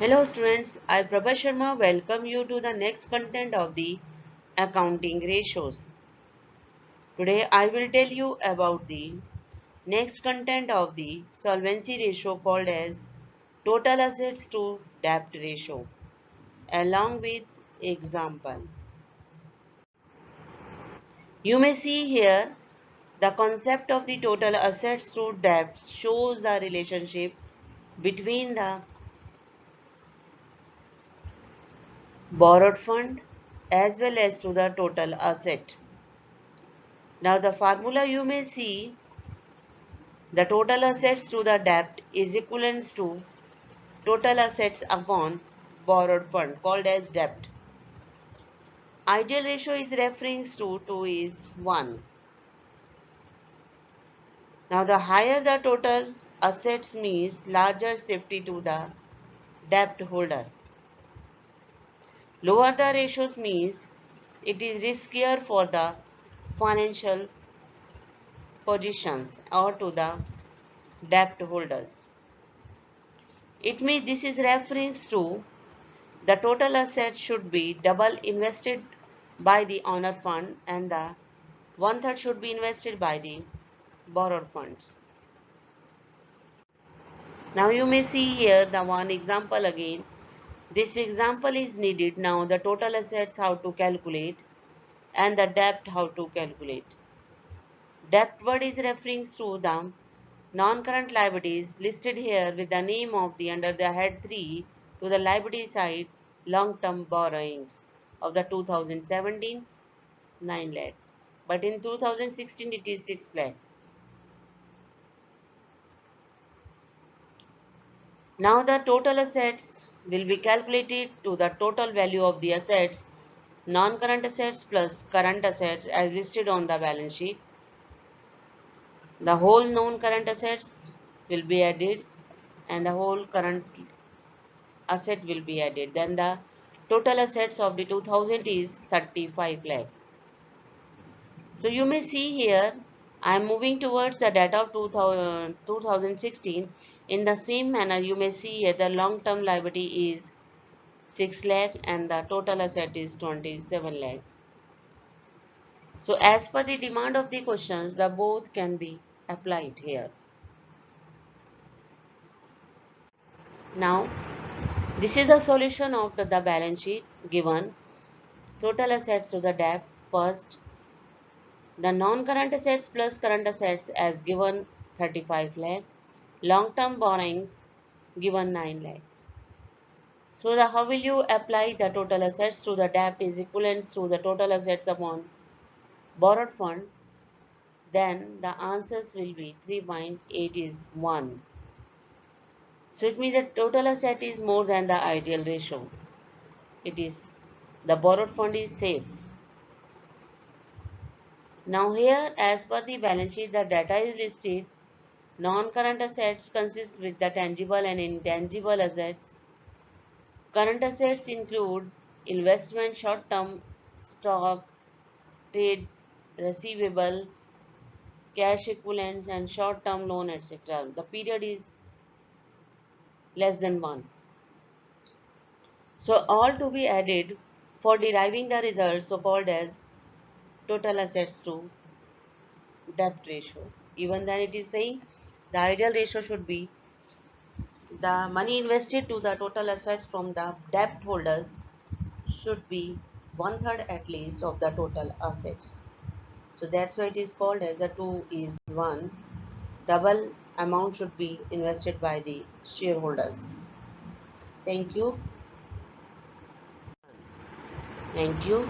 Hello students, I Prabha Sharma welcome you to the next content of the accounting ratios. Today I will tell you about the next content of the solvency ratio called as total assets to debt ratio along with example. You may see here the concept of the total assets to debt shows the relationship between the borrowed fund as well as to the total asset. Now the formula you may see the total assets to the debt is equivalent to total assets upon borrowed fund called as debt. Ideal ratio is referring to 2 is 1. Now the higher the total assets means larger safety to the debt holder. Lower the ratios means it is riskier for the financial positions or to the debt holders. It means this is referring to the total assets should be double invested by the owner fund and the one third should be invested by the borrowed funds. Now you may see here the one example again. This example is needed now the total assets how to calculate and the debt how to calculate. Debt word is referring to the non-current liabilities listed here with the name of the under the head 3 to the liability side long-term borrowings of the 2017 9 lakh, but in 2016 it is 6 lakh. Now the total assets will be calculated to the total value of the assets, non-current assets plus current assets as listed on the balance sheet. The whole non-current assets will be added and the whole current asset will be added. Then the total assets of the 2000 is 35 lakh. So you may see here I am moving towards the data of 2016. In the same manner you may see here the long term liability is 6 lakh and the total asset is 27 lakh. So as per the demand of the questions the both can be applied here. Now this is the solution of the balance sheet given total assets to the debt. First, the non-current assets plus current assets as given 35 lakh. Long-term borrowings given 9 lakh. So how will you apply the total assets to the debt is equivalent to the total assets upon borrowed fund? Then the answers will be 3.8 is 1. So it means that total asset is more than the ideal ratio. It is the borrowed fund is safe. Now here as per the balance sheet the data is listed. Non-current assets consist with the tangible and intangible assets. Current assets include investment, short-term stock, trade, receivable, cash equivalents and short-term loan etc. The period is less than 1. So all to be added for deriving the results so called as total assets to debt ratio. Even then it is saying the ideal ratio should be the money invested to the total assets from the debt holders should be one third at least of the total assets. So that's why it is called as the 2 is 1. Double amount should be invested by the shareholders. Thank you. Thank you.